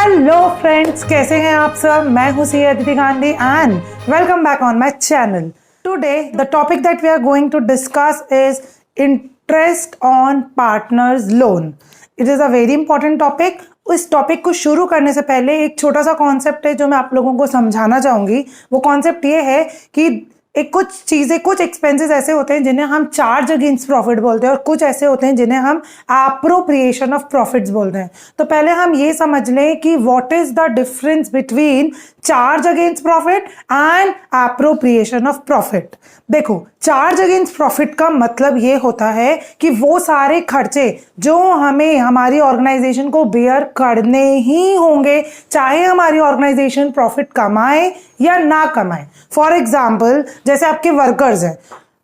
Hello friends, कैसे हैं आप सब। मैं हूं C Aditi Gandhi and welcome back on my channel. Today the topic that we are going to discuss is interest on partners loan. It is a very important topic. इस टॉपिक को शुरू करने से पहले एक छोटा सा कॉन्सेप्ट है जो मैं आप लोगों को समझाना चाहूँगी। वो कॉन्सेप्ट ये है कि कुछ चीज़ें, कुछ एक्सपेंसेस ऐसे होते हैं जिन्हें हम चार्ज अगेंस्ट प्रॉफिट बोलते हैं और कुछ ऐसे होते हैं जिन्हें हम एप्रोप्रिएशन ऑफ प्रॉफिट्स बोलते हैं। तो पहले हम ये समझ लें कि what is the difference between charge against profit and appropriation of profit. देखो, चार्ज अगेंस्ट प्रॉफिट का मतलब ये होता है कि वो सारे खर्चे जो हमें हमारी ऑर्गेनाइजेशन को बेयर करने ही होंगे, चाहे हमारी ऑर्गेनाइजेशन प्रॉफिट कमाए या ना कमाए। फॉर एग्जाम्पल, जैसे आपके वर्कर्स हैं,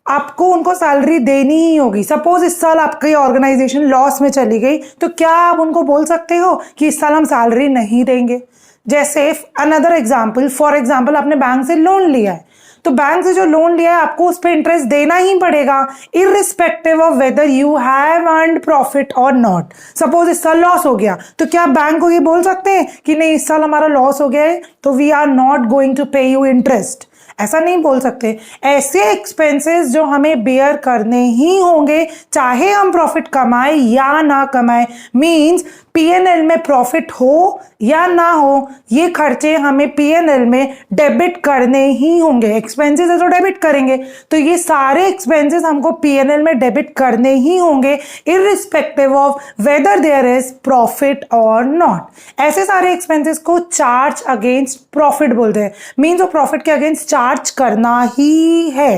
आपको उनको सैलरी देनी ही होगी। सपोज इस साल आपकी ऑर्गेनाइजेशन लॉस में चली गई, तो क्या आप उनको बोल सकते हो कि इस साल हम सैलरी नहीं देंगे। जैसे अनदर एग्जाम्पल, फॉर एग्जाम्पल आपने बैंक से लोन लिया है, तो बैंक से जो लोन लिया है आपको उस पर इंटरेस्ट देना ही पड़ेगा, irrespective of whether you have earned profit और नॉट। सपोज इस साल लॉस हो गया, तो क्या बैंक को ये बोल सकते हैं कि नहीं, इस साल हमारा लॉस हो गया है तो we are not going to pay you interest. ऐसा नहीं बोल सकते। ऐसे एक्सपेंसेस जो हमें बेयर करने ही होंगे चाहे हम प्रॉफिट कमाए या ना कमाए, मींस पीएनएल में प्रॉफिट हो या ना हो, ये खर्चे हमें पीएनएल में डेबिट करने ही होंगे। एक्सपेंसेस है तो डेबिट करेंगे, तो ये सारे एक्सपेंसेस हमको पीएनएल में डेबिट करने ही होंगे, irrespective of whether there is profit और नॉट। ऐसे सारे एक्सपेंसेस को चार्ज अगेंस्ट प्रॉफिट बोलते हैं, मींस वो प्रॉफिट के अगेंस्ट चार्ज करना ही है।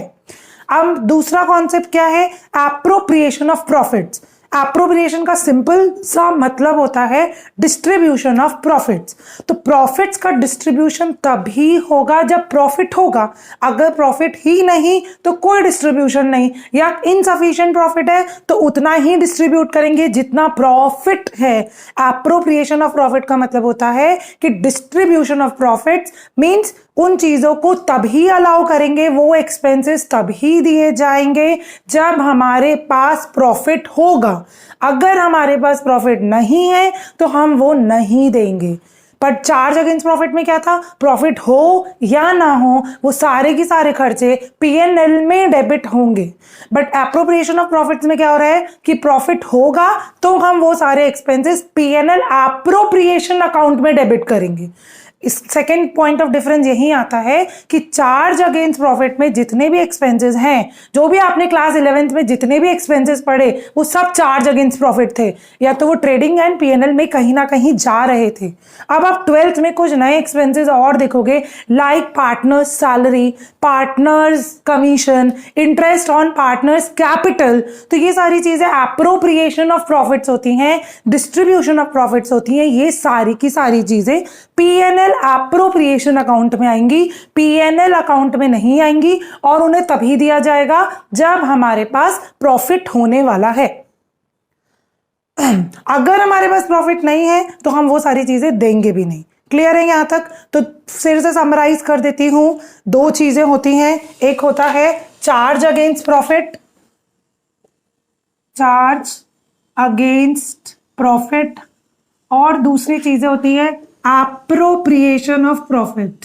अब दूसरा कॉन्सेप्ट क्या है, एप्रोप्रिएशन ऑफ प्रॉफिट्स। एप्रोप्रिएशन का सिंपल सा मतलब होता है डिस्ट्रीब्यूशन ऑफ प्रॉफिट्स। तो प्रॉफिट्स का डिस्ट्रीब्यूशन तभी होगा जब प्रॉफिट होगा। अगर प्रॉफिट ही नहीं तो कोई डिस्ट्रीब्यूशन नहीं, या इनसफिशिएंट प्रॉफिट है तो उतना ही डिस्ट्रीब्यूट करेंगे जितना प्रॉफिट है। एप्रोप्रिएशन ऑफ प्रॉफिट का मतलब होता है कि डिस्ट्रीब्यूशन ऑफ प्रॉफिट्स मींस उन चीजों को तभी अलाउ करेंगे, वो एक्सपेंसेस तभी दिए जाएंगे जब हमारे पास प्रॉफिट होगा। अगर हमारे पास प्रॉफिट नहीं है तो हम वो नहीं देंगे। पर चार्ज अगेंस्ट प्रॉफिट में क्या था, प्रॉफिट हो या ना हो वो सारे के सारे खर्चे पीएनएल में डेबिट होंगे। बट एप्रोप्रिएशन ऑफ प्रॉफिट्स में क्या हो रहा है कि प्रॉफिट होगा तो हम वो सारे एक्सपेंसेस पीएनएल एप्रोप्रिएशन अकाउंट में डेबिट करेंगे। इस सेकेंड पॉइंट ऑफ डिफरेंस यही आता है कि चार्ज अगेंस्ट प्रॉफिट में जितने भी एक्सपेंसेस हैं, जो भी आपने क्लास 11th में जितने भी एक्सपेंसेस पढ़े वो सब चार्ज अगेंस्ट प्रॉफिट थे, या तो वो ट्रेडिंग एंड पीएनएल में कहीं ना कहीं जा रहे थे। अब आप 12th में कुछ नए एक्सपेंसेस और देखोगे, like partners salary, partners commission, interest on partners capital. तो ये सारी चीजें एप्रोप्रिएशन ऑफ प्रॉफिट्स होती हैं, डिस्ट्रीब्यूशन ऑफ प्रॉफिट्स होती हैं। ये सारी की सारी चीजें पीएनएल एप्रोप्रिएशन अकाउंट में आएंगी, पीएनएल अकाउंट में नहीं आएंगी, और उन्हें तभी दिया जाएगा जब हमारे पास प्रॉफिट होने वाला है। अगर हमारे पास प्रॉफिट नहीं है तो हम वो सारी चीजें देंगे भी नहीं। क्लियर है यहां तक? तो फिर से समराइज कर देती हूं। दो चीजें होती हैं, एक होता है charge against profit, charge against profit, और दूसरी चीजें होती है एप्रोप्रिएशन ऑफ प्रॉफिट।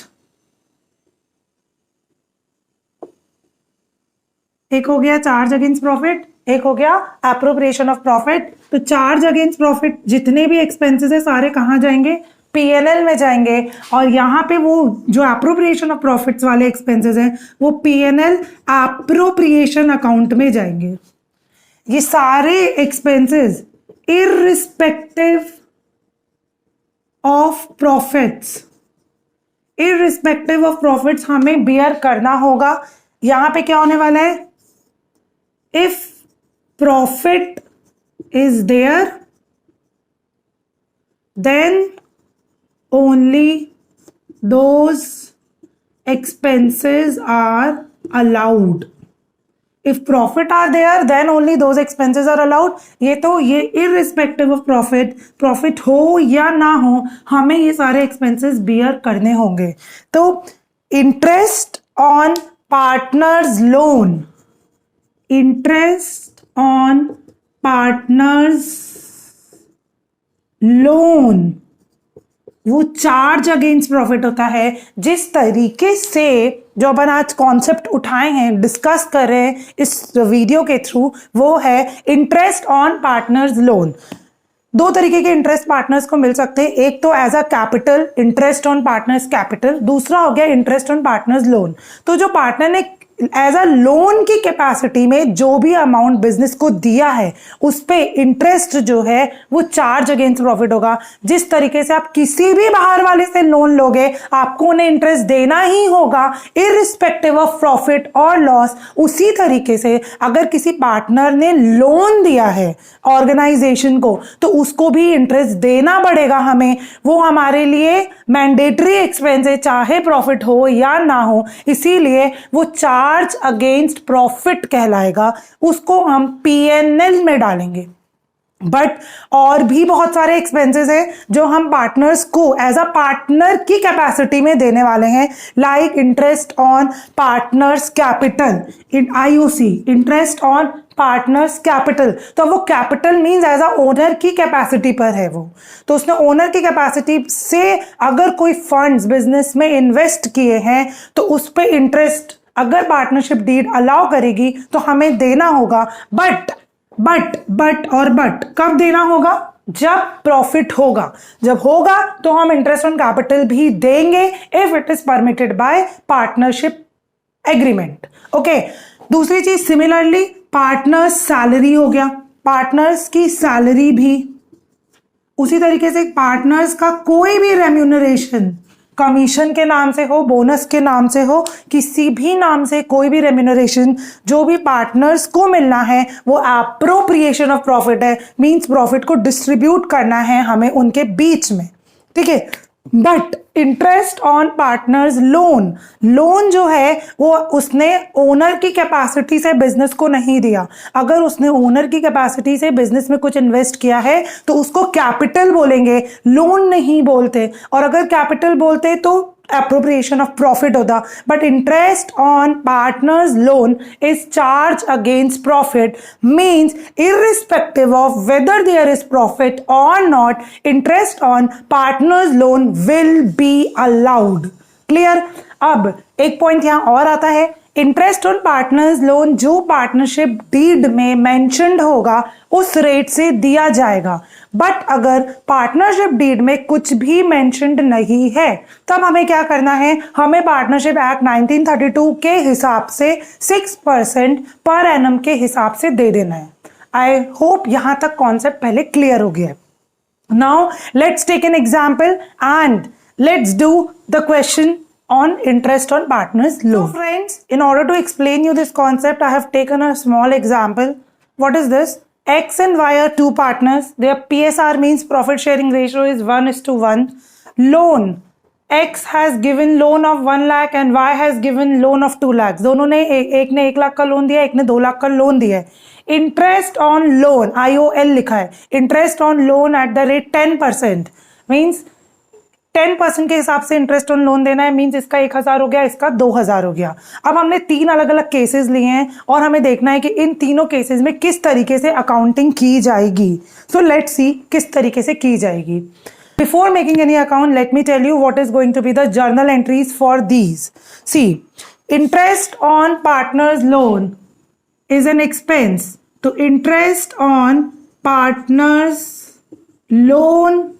एक हो गया चार्ज अगेंस्ट प्रॉफिट, एक हो गया एप्रोप्रिएशन ऑफ प्रॉफिट। तो चार्ज अगेंस्ट प्रॉफिट जितने भी एक्सपेंसेस है सारे कहां जाएंगे, पीएनएल में जाएंगे, और यहां पे वो जो एप्रोप्रिएशन ऑफ प्रॉफिट्स वाले एक्सपेंसेस हैं वो पीएनएल एप्रोप्रिएशन अकाउंट में जाएंगे। ये सारे expenses irrespective of profits, irrespective of profits हमें बेयर करना होगा। यहां पे क्या होने वाला है, if profit is there then only those expenses are allowed. If profit are there, then only those expenses are allowed. ये irrespective of profit, प्रॉफिट हो या ना हो, हमें ये सारे एक्सपेंसेस बियर करने होंगे। तो interest on partners loan, interest on partners loan वो चार्ज अगेंस्ट प्रॉफिट होता है। जिस तरीके से जो अपन आज कॉन्सेप्ट उठाए हैं, डिस्कस कर रहे हैं इस वीडियो के थ्रू, वो है इंटरेस्ट ऑन पार्टनर्स लोन। दो तरीके के इंटरेस्ट पार्टनर्स को मिल सकते हैं, एक तो as a capital, interest on partners capital, दूसरा हो गया इंटरेस्ट ऑन पार्टनर्स लोन। तो जो पार्टनर ने एज अ लोन की कैपेसिटी में जो भी अमाउंट बिजनेस को दिया है उस पे इंटरेस्ट जो है वो चार्ज अगेंस्ट प्रॉफिट होगा। जिस तरीके से आप किसी भी बाहर वाले से लोन लोगे आपको उन्हें इंटरेस्ट देना ही होगा इररिस्पेक्टिव ऑफ प्रॉफिट और लॉस। उसी तरीके से अगर किसी पार्टनर ने लोन दिया है ऑर्गेनाइजेशन को तो उसको भी इंटरेस्ट देना पड़ेगा हमें। वो हमारे लिए मैंडेटरी एक्सपेंस है, चाहे प्रॉफिट हो या ना हो, इसीलिए वो चार्ज अगेंस्ट प्रॉफिट कहलाएगा। उसको हम पीएनएल में डालेंगे। बट और भी बहुत सारे एक्सपेंसेस हैं जो हम पार्टनर्स को एज अ पार्टनर की कैपेसिटी में देने वाले हैं, like interest on partners capital in IOC, interest on partners capital. तो वो capital means as a owner की कैपेसिटी पर है वो, तो उसने ओनर की कैपेसिटी से अगर कोई फंड्स बिजनेस में इन्वेस्ट किए हैं तो उस पर इंटरेस्ट अगर पार्टनरशिप डीड अलाउ करेगी तो हमें देना होगा। बट कब देना होगा? जब प्रॉफिट होगा। जब होगा तो हम इंटरेस्ट ऑन कैपिटल भी देंगे if it is permitted by partnership agreement. Okay, दूसरी चीज सिमिलरली पार्टनर्स सैलरी हो गया, पार्टनर्स की सैलरी भी उसी तरीके से पार्टनर्स का कोई भी रेम्यूनरेशन, कमीशन के नाम से हो, बोनस के नाम से हो, किसी भी नाम से कोई भी रेम्यूनरेशन जो भी पार्टनर्स को मिलना है वो एप्रोप्रिएशन ऑफ प्रॉफिट है। मींस प्रॉफिट को डिस्ट्रीब्यूट करना है हमें उनके बीच में, ठीक है। But interest on partners loan, loan जो है वो उसने ओनर की कैपेसिटी से बिजनेस को नहीं दिया। अगर उसने ओनर की कैपेसिटी से बिजनेस में कुछ इन्वेस्ट किया है तो उसको कैपिटल बोलेंगे, लोन नहीं बोलते। और अगर कैपिटल बोलते तो appropriation of profit होता। but interest on partners loan is charged against profit, means irrespective of whether there is profit or not, interest on partners loan will be allowed. clear? अब एक point यहां और आता है, interest on partners loan जो partnership deed में mentioned होगा उस रेट से दिया जाएगा। बट अगर पार्टनरशिप डीड में कुछ भी मेंशन्ड नहीं है तब हमें क्या करना है? हमें पार्टनरशिप एक्ट 1932 के हिसाब से 6% पर एनम के हिसाब से दे देना है। आई होप यहां तक कॉन्सेप्ट पहले क्लियर हो गया है। Now let's take an example and let's do the question on interest on partners loan. So friends, in order to explain you this concept, I have taken a small example. What is this? X and Y are two partners. Their PSR means profit sharing ratio is 1:1. Loan. X has given loan of 1 lakh and Y has given loan of 2 lakhs. दोनों ने एक ने 1 लाख का loan दिया, एक ने 2 लाख का loan दिया है। इंटरेस्ट ऑन लोन IOL लिखा है, interest on loan at the rate 10%, means 10% के हिसाब से इंटरेस्ट ऑन लोन देना है। मींस इसका 1000 हो गया, इसका 2000 हो गया। अब हमने 3 अलग अलग केसेस लिए हैं और हमें देखना है कि इन तीनों केसेस में किस तरीके से अकाउंटिंग की जाएगी। सो लेट्स सी किस तरीके से की जाएगी। Before making any account let me tell you what is going to be the journal entries for these. See, interest on partners loan is an expense, तो interest on partners loan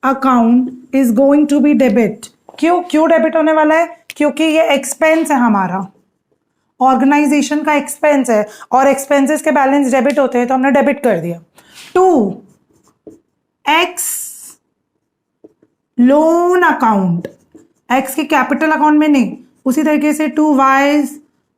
account is going to be debit. क्यों debit होने वाला है? क्योंकि ये expense है, हमारा organisation का एक्सपेंस है और एक्सपेंसेस के बैलेंस डेबिट होते हैं तो हमने डेबिट कर दिया। 2x लोन अकाउंट, x के कैपिटल अकाउंट में नहीं, उसी तरीके से 2y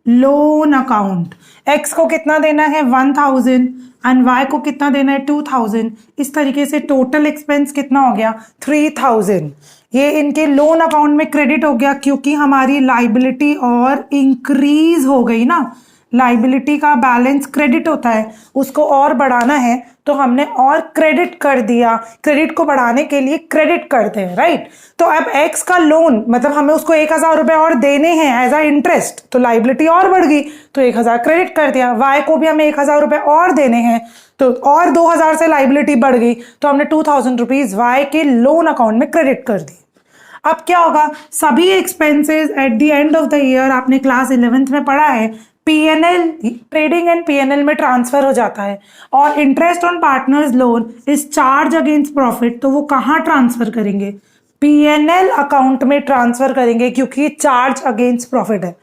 लोन अकाउंट। x को कितना देना है? 1000 एंड y को कितना देना है? 2000। इस तरीके से टोटल एक्सपेंस कितना हो गया? 3000। ये इनके लोन अकाउंट में क्रेडिट हो गया क्योंकि हमारी लाइबिलिटी और इंक्रीज हो गई ना। लाइबिलिटी का बैलेंस क्रेडिट होता है, उसको और बढ़ाना है तो हमने और क्रेडिट कर दिया। क्रेडिट को बढ़ाने के लिए क्रेडिट करते हैं, राइट। तो अब एक्स का लोन मतलब हमें उसको 1,000 रुपए और देने हैं एज अ इंटरेस्ट, तो लाइबिलिटी और बढ़ गई, तो 1,000 क्रेडिट कर दिया। वाई को भी हमें 1,000 रुपए और देने हैं, तो और 2,000 से लाइबिलिटी बढ़ गई, तो हमने 2,000 रुपीज वाई के लोन अकाउंट में क्रेडिट कर दी। अब क्या होगा, सभी expenses at the end of the year, आपने क्लास 11th में पढ़ा है, पीएनएल, ट्रेडिंग एंड पीएनएल में ट्रांसफर हो जाता है। और interest on partners loan is charge against profit, तो वो कहाँ ट्रांसफर करेंगे, पीएनएल अकाउंट में ट्रांसफर करेंगे, क्योंकि चार्ज अगेंस्ट प्रॉफिट है।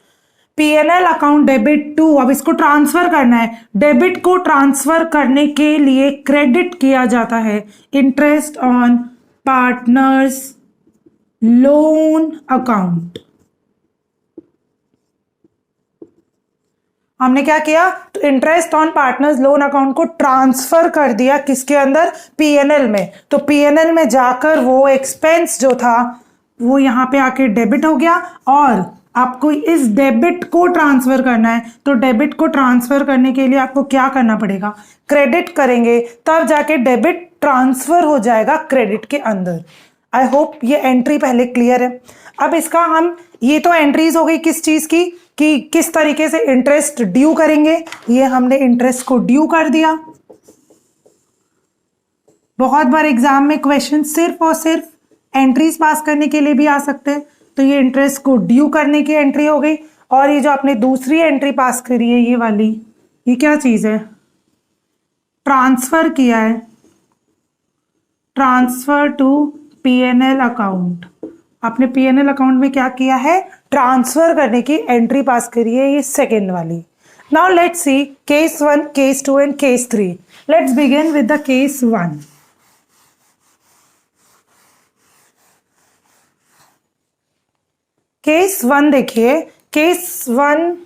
पीएनएल अकाउंट डेबिट टू, अब इसको ट्रांसफर करना है, डेबिट को ट्रांसफर करने के लिए क्रेडिट किया जाता है interest on partners loan account. हमने क्या किया, तो interest on partners loan account को ट्रांसफर कर दिया किसके अंदर, पीएनएल में। तो पीएनएल में जाकर वो एक्सपेंस जो था वो यहां पे आके डेबिट हो गया, और आपको इस डेबिट को ट्रांसफर करना है, तो डेबिट को ट्रांसफर करने के लिए आपको क्या करना पड़ेगा, क्रेडिट करेंगे, तब जाके डेबिट ट्रांसफर हो जाएगा क्रेडिट के अंदर। आई होप ये एंट्री पहले क्लियर है। अब इसका हम, ये तो एंट्रीज हो गई किस चीज की, कि किस तरीके से इंटरेस्ट ड्यू करेंगे, ये हमने इंटरेस्ट को ड्यू कर दिया। बहुत बार एग्जाम में क्वेश्चन सिर्फ और सिर्फ एंट्रीज पास करने के लिए भी आ सकते हैं, तो ये इंटरेस्ट को ड्यू करने की एंट्री हो गई। और ये जो आपने दूसरी एंट्री पास करी है, ये वाली, ये क्या चीज है, ट्रांसफर किया है, ट्रांसफर टू पीएनएल अकाउंट। आपने पीएनएल अकाउंट में क्या किया है, ट्रांसफर करने की एंट्री पास करी है, ये सेकेंड वाली। Now let's see case 1, case 2 and case 3। Let's begin with the case 1। Case 1 देखिए, case 1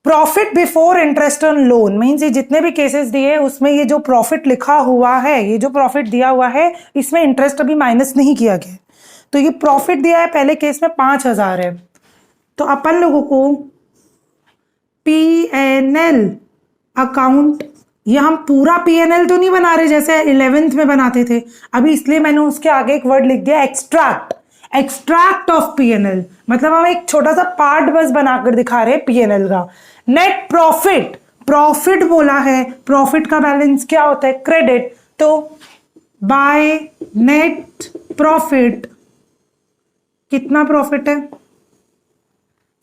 profit before interest on loan means, ये जितने भी केसेस दिए उसमें ये जो प्रॉफिट लिखा हुआ है, ये जो प्रॉफिट दिया हुआ है, इसमें इंटरेस्ट अभी माइनस नहीं किया गया। तो ये प्रॉफिट दिया है पहले केस में 5,000 है, तो अपन लोगों को पीएनएल अकाउंट, ये हम पूरा पीएनएल तो नहीं बना रहे जैसे 11th में बनाते थे अभी, इसलिए मैंने उसके आगे एक वर्ड लिख दिया एक्सट्रैक्ट, एक्सट्रैक्ट ऑफ पीएनएल, मतलब हम एक छोटा सा पार्ट बस बनाकर दिखा रहे हैं पीएनएल का। नेट प्रॉफिट, प्रॉफिट बोला है, प्रॉफिट का बैलेंस क्या होता है, क्रेडिट, तो बाय नेट प्रॉफिट, कितना प्रॉफिट है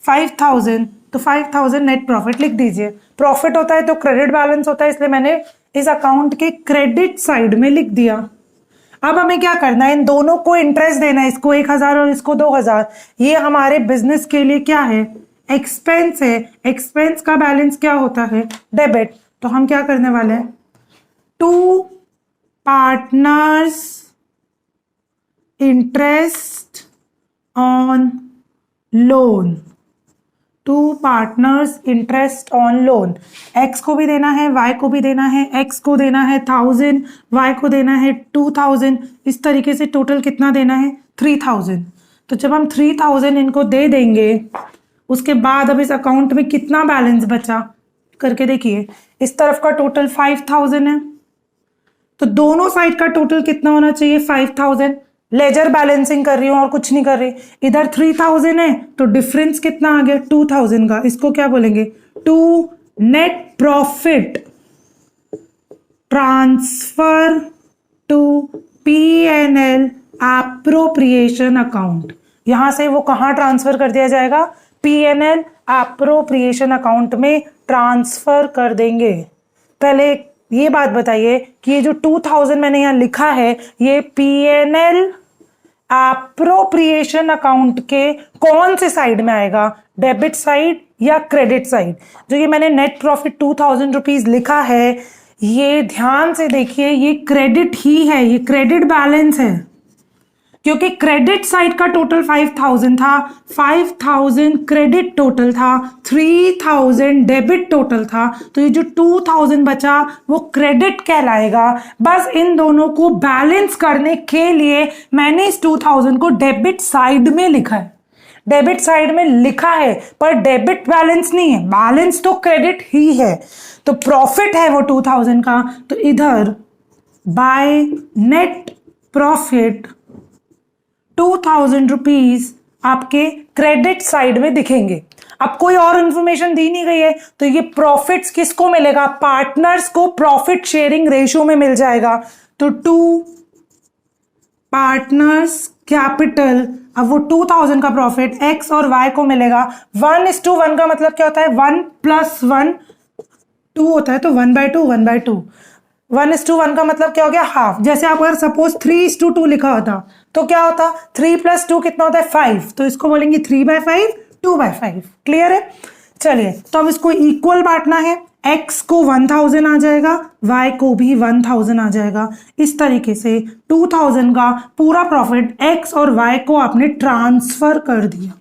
5,000, तो 5,000 नेट प्रॉफिट लिख दीजिए। प्रॉफिट होता है तो क्रेडिट बैलेंस होता है, इसलिए मैंने इस अकाउंट के क्रेडिट साइड में लिख दिया। अब हमें क्या करना है, इन दोनों को इंटरेस्ट देना है, इसको 1,000 और इसको 2,000। ये हमारे बिजनेस के लिए क्या है, एक्सपेंस है, एक्सपेंस का बैलेंस क्या होता है, डेबिट। तो हम क्या करने वाले हैं, to partners interest on loan, to partners interest on loan. X को भी देना है, वाई को भी देना है, एक्स को देना है 1,000, वाई को देना है 2,000, इस तरीके से टोटल कितना देना है 3,000। तो जब हम 3,000 इनको दे देंगे, उसके बाद अब इस अकाउंट में कितना बैलेंस बचा करके देखिए, इस तरफ का टोटल 5,000 है, तो दोनों साइड का टोटल कितना होना चाहिए 5,000। लेजर बैलेंसिंग कर रही हूं और कुछ नहीं कर रही, इधर 3,000 है तो डिफरेंस कितना आ गया 2,000 का, इसको क्या बोलेंगे, to net profit transfer to PNL appropriation account. यहां से वो कहां ट्रांसफर कर दिया जाएगा, पीएनएल एप्रोप्रिएशन अकाउंट में ट्रांसफर कर देंगे। पहले ये बात बताइए कि ये जो 2,000 मैंने यहां लिखा है, ये पीएनएल एप्रोप्रिएशन अकाउंट के कौन से साइड में आएगा, डेबिट साइड या क्रेडिट साइड। जो ये मैंने नेट प्रॉफिट 2,000 रुपीज लिखा है, ये ध्यान से देखिए, ये क्रेडिट ही है, ये क्रेडिट बैलेंस है, क्योंकि क्रेडिट साइड का टोटल 5,000 था, 5,000 क्रेडिट टोटल था, 3,000 डेबिट टोटल था, तो ये जो 2,000 बचा वो क्रेडिट कहलाएगा। बस इन दोनों को बैलेंस करने के लिए मैंने इस 2,000 को डेबिट साइड में लिखा है। डेबिट साइड में लिखा है पर डेबिट बैलेंस नहीं है, बैलेंस तो क्रेडिट ही है। तो प्रॉफिट है वो 2000 का, तो इधर बाय नेट प्रॉफिट 2000 रुपीज आपके क्रेडिट साइड में दिखेंगे। अब कोई और इंफॉर्मेशन दी नहीं गई है, तो ये प्रॉफिट्स किसको मिलेगा, पार्टनर्स को प्रॉफिट शेयरिंग रेशियो में मिल जाएगा। तो 2 पार्टनर्स कैपिटल, अब वो 2000 का प्रॉफिट x और y को मिलेगा। 1:1 का मतलब क्या होता है, 1 + 1 2 होता है, तो 1/2 1/2। 1:1 का मतलब क्या हो गया, हाफ। जैसे आप अगर सपोज 3:2 लिखा होता तो क्या होता, 3 + 2 कितना होता है 5, तो इसको बोलेंगे 3/5 2/5। क्लियर है। चलिए तो अब इसको इक्वल बांटना है, x को 1000 आ जाएगा, y को भी 1000 आ जाएगा। इस तरीके से 2000 का पूरा प्रॉफिट x और y को आपने ट्रांसफर कर दिया।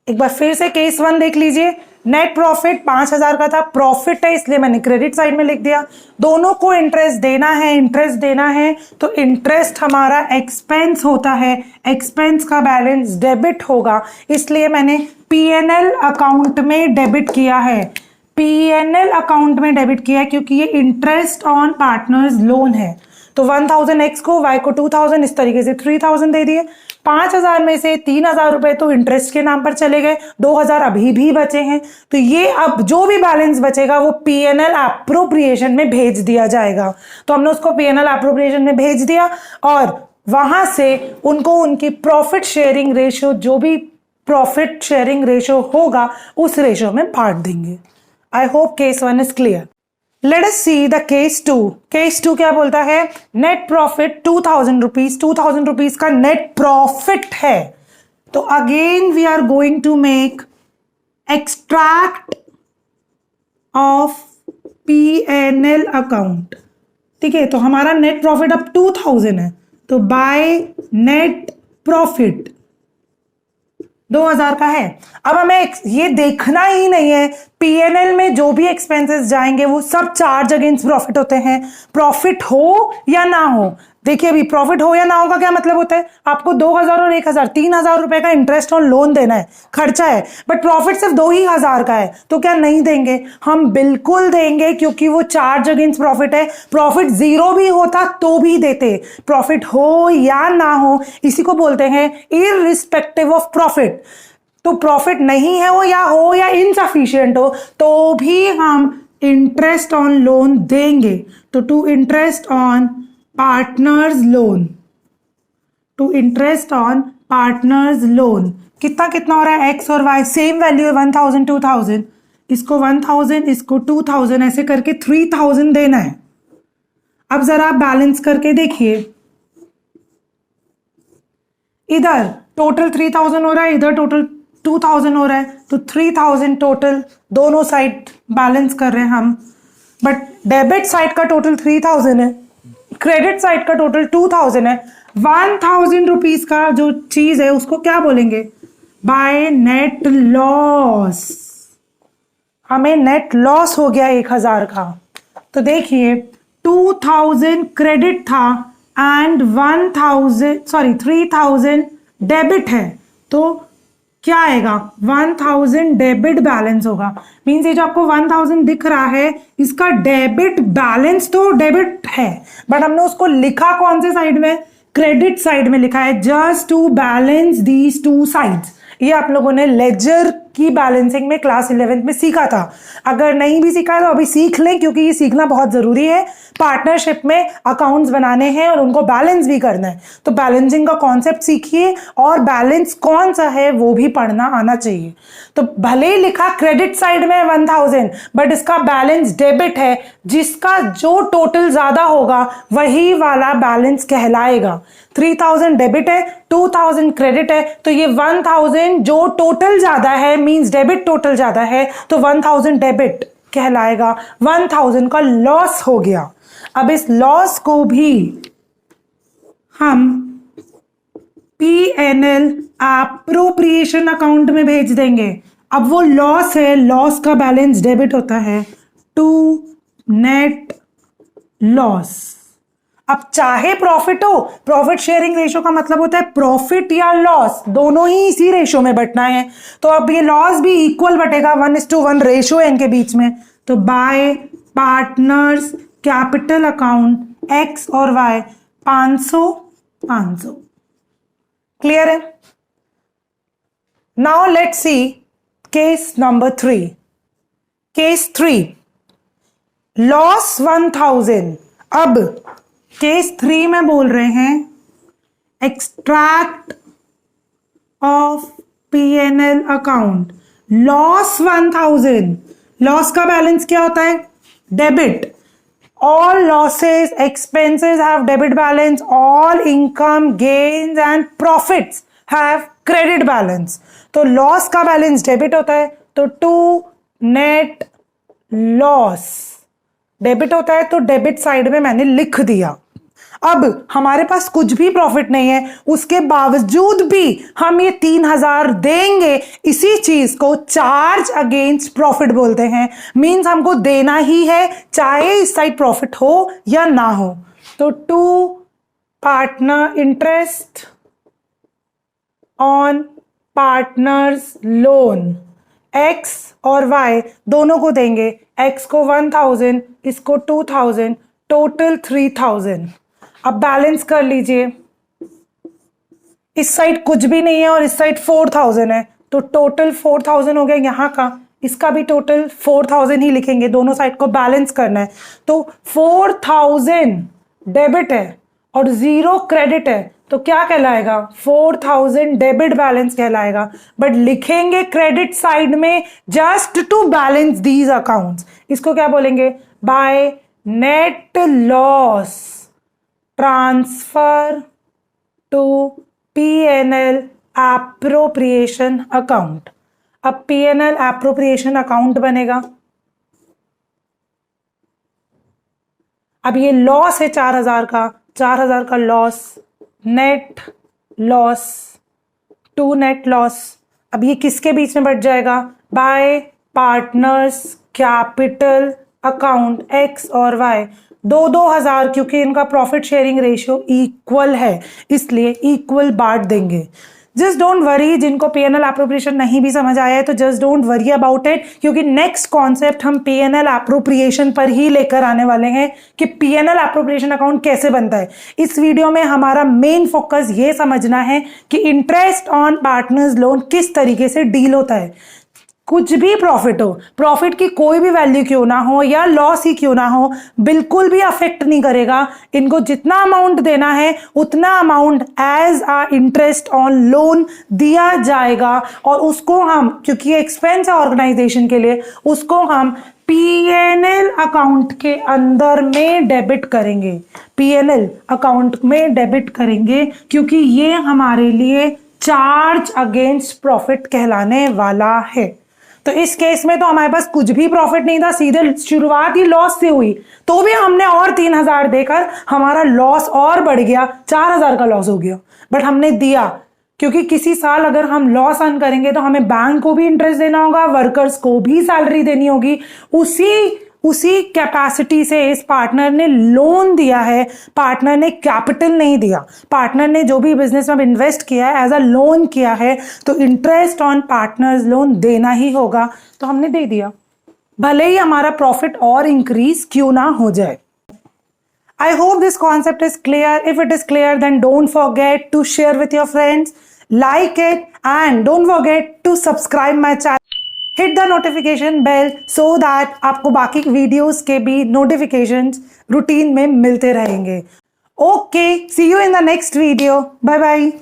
एक बार फिर से केस 1 देख लीजिए। नेट प्रॉफिट 5000 का था, प्रॉफिट है इसलिए मैंने क्रेडिट साइड में लिख दिया। दोनों को इंटरेस्ट देना है, इंटरेस्ट देना है, तो इंटरेस्ट हमारा एक्सपेंस होता है, एक्सपेंस का बैलेंस डेबिट होगा, इसलिए मैंने पीएनएल अकाउंट में डेबिट किया है। पीएनएल अकाउंट में डेबिट किया है क्योंकि ये इंटरेस्ट ऑन पार्टनर्स लोन है। तो 1000 x को, y को 2000, इस तरीके से 3000 दे दिए। 5000 में से 3000 रुपए तो इंटरेस्ट के नाम पर चले गए, 2000 अभी भी बचे हैं, तो ये अब जो भी बैलेंस बचेगा वो पीएनएल एप्रोप्रिएशन में भेज दिया जाएगा। तो हमने उसको पीएनएल एप्रोप्रिएशन में भेज दिया और वहां से उनको उनकी प्रॉफिट शेयरिंग रेशियो, जो भी प्रॉफिट शेयरिंग रेशियो होगा उस रेशियो में बांट देंगे। I hope case 1 is clear. Let us see the case 2. Case 2 क्या बोलता है, नेट प्रॉफिट 2000 रुपीज, 2000 रुपीज का नेट प्रॉफिट है। तो again we are going to make extract of PNL account. ठीक है, तो हमारा नेट प्रॉफिट अब 2000 है, तो बाय नेट प्रॉफिट 2000 का है। अब हमें ये देखना ही नहीं है, पीएनएल में जो भी एक्सपेंसेस जाएंगे वो सब चार्ज अगेंस्ट प्रॉफिट होते हैं, प्रॉफिट हो या ना हो। देखिए अभी प्रॉफिट हो या ना हो का क्या मतलब होता है, आपको 2000 और 1000 3000 रुपए का इंटरेस्ट ऑन लोन देना है, खर्चा है, बट प्रॉफिट सिर्फ 2000 का है, तो क्या नहीं देंगे, हम बिल्कुल देंगे, क्योंकि वो चार्ज अगेंस्ट प्रॉफिट है। प्रॉफिट 0 भी होता तो भी देते, प्रॉफिट हो या ना हो, इसी को बोलते हैं इररिस्पेक्टिव ऑफ प्रॉफिट। तो प्रॉफिट नहीं है वो या इनसफिशिएंट हो, तो भी हम इंटरेस्ट ऑन लोन देंगे। तो to interest on partners loan, to interest on partners loan कितना कितना हो रहा है, एक्स और वाई सेम वैल्यू है, 1000 2000, इसको 1000 इसको 2000, ऐसे करके 3000 देना है। अब जरा आप बैलेंस करके देखिए, इधर टोटल 3000 हो रहा है, इधर टोटल 2000 हो रहा है, तो 3000 टोटल दोनों साइड बैलेंस कर रहे हैं हम, बट डेबिट साइड का टोटल 3000 है, क्रेडिट साइड का टोटल 2000 है। 1000 रुपीज का जो चीज है उसको क्या बोलेंगे, बाय नेट लॉस। हमें नेट लॉस हो गया 1000 का। तो देखिए 2000 क्रेडिट था एंड 3000 डेबिट है, तो क्या आएगा, 1000 डेबिट बैलेंस होगा। मीन्स ये जो आपको 1000 दिख रहा है इसका डेबिट बैलेंस तो डेबिट है, बट हमने उसको लिखा कौन से साइड में, क्रेडिट साइड में लिखा है, just to balance these two sides. ये आप लोगों ने लेजर की बैलेंसिंग में क्लास 11th में सीखा था। अगर नहीं भी सीखा है तो अभी सीख लें, क्योंकि ये सीखना बहुत जरूरी है। पार्टनरशिप में अकाउंट्स बनाने हैं और उनको बैलेंस भी करना है, तो बैलेंसिंग का कॉन्सेप्ट सीखिए और बैलेंस कौन सा है वो भी पढ़ना आना चाहिए। तो भले ही लिखा क्रेडिट साइड में 1000, बट इसका बैलेंस डेबिट है, जिसका जो टोटल ज्यादा होगा वही वाला बैलेंस कहलाएगा। 3000 डेबिट है, 2000 क्रेडिट है, तो ये 1000 जो टोटल ज्यादा है, मींस डेबिट टोटल ज्यादा है, तो 1000 डेबिट कहलाएगा। 1000 का लॉस हो गया। अब इस लॉस को भी हम पीएनएल एप्रोप्रिएशन अकाउंट में भेज देंगे। अब वो लॉस है, लॉस का बैलेंस डेबिट होता है टू नेट लॉस। अब चाहे प्रॉफिट हो, प्रॉफिट शेयरिंग रेशो का मतलब होता है प्रॉफिट या लॉस दोनों ही इसी रेशो में बंटना है। तो अब ये लॉस भी इक्वल बटेगा, 1:1 रेशो है इनके बीच में। तो bye partners capital account X और वाई 500। क्लियर है? Now let's see case number 3। Case 3 loss 1000। अब केस 3 में बोल रहे हैं extract of P&L account loss 1000। Loss का बैलेंस क्या होता है? Debit. All losses expenses have debit balance, all income gains and profits have credit balance. तो लॉस का बैलेंस डेबिट होता है, तो टू नेट लॉस डेबिट होता है, तो डेबिट साइड में मैंने लिख दिया। अब हमारे पास कुछ भी प्रॉफिट नहीं है, उसके बावजूद भी हम ये 3000 देंगे। इसी चीज को चार्ज अगेंस्ट प्रॉफिट बोलते हैं। मींस हमको देना ही है, चाहे इस साइड प्रॉफिट हो या ना हो। तो to partner interest on partners loan X और वाई दोनों को देंगे। एक्स को 1000, इसको 2000, टोटल 3000। अब बैलेंस कर लीजिए, इस साइड कुछ भी नहीं है और इस साइड 4000 है, तो टोटल 4000 हो गया यहाँ का। इसका भी टोटल 4000 ही लिखेंगे, दोनों साइड को बैलेंस करना है। तो 4000 डेबिट है और 0 क्रेडिट है, तो क्या कहलाएगा? 4000 डेबिट बैलेंस कहलाएगा। बट लिखेंगे क्रेडिट साइड में just to balance these accounts. इसको क्या बोलेंगे? By net loss transfer to P&L appropriation account. अब P&L एप्रोप्रिएशन अकाउंट बनेगा। अब ये लॉस है 4000 का loss, net loss to net loss. अब ये किसके बीच में बट जाएगा? By partners capital account X और वाई 2000, क्योंकि इनका प्रॉफिट शेयरिंग रेशियो इक्वल है इसलिए इक्वल बांट देंगे। जस्ट डोंट वरी, जिनको P&L एप्रोप्रिएशन नहीं भी समझ आया है तो just don't worry about it, क्योंकि नेक्स्ट कॉन्सेप्ट हम P&L एप्रोप्रिएशन पर ही लेकर आने वाले हैं कि P&L एप्रोप्रिएशन अकाउंट कैसे बनता है। इस वीडियो में हमारा मेन फोकस ये समझना है कि इंटरेस्ट ऑन पार्टनर्स लोन किस तरीके से डील होता है। कुछ भी प्रॉफिट हो, प्रॉफिट की कोई भी वैल्यू क्यों ना हो या लॉस ही क्यों ना हो, बिल्कुल भी अफेक्ट नहीं करेगा। इनको जितना अमाउंट देना है उतना amount as a interest on loan दिया जाएगा और उसको हम, क्योंकि एक्सपेंस है ऑर्गेनाइजेशन के लिए, उसको हम P&L अकाउंट के अंदर में डेबिट करेंगे। P&L अकाउंट में डेबिट करेंगे क्योंकि ये हमारे लिए चार्ज अगेंस्ट प्रॉफिट कहलाने वाला है। तो इस केस में तो हमारे पास कुछ भी प्रॉफिट नहीं था, सीधे शुरुआत ही लॉस से हुई, तो भी हमने और 3000 देकर हमारा लॉस और बढ़ गया, 4000 का लॉस हो गया। बट हमने दिया क्योंकि किसी साल अगर हम लॉस अर्न करेंगे तो हमें बैंक को भी इंटरेस्ट देना होगा, वर्कर्स को भी सैलरी देनी होगी। उसी कैपेसिटी से इस पार्टनर ने लोन दिया है, पार्टनर ने कैपिटल नहीं दिया। पार्टनर ने जो भी बिजनेस में इन्वेस्ट किया है एज अ लोन किया है, तो इंटरेस्ट ऑन पार्टनर्स लोन देना ही होगा, तो हमने दे दिया, भले ही हमारा प्रॉफिट और इंक्रीज क्यों ना हो जाए। I hope this concept is clear. If it is clear, then don't forget to share with your friends, like it, and don't forget to subscribe my channel. Hit the notification bell so that आपको बाकी videos के भी notifications routine में मिलते रहेंगे। Okay, see you in the next video. Bye bye.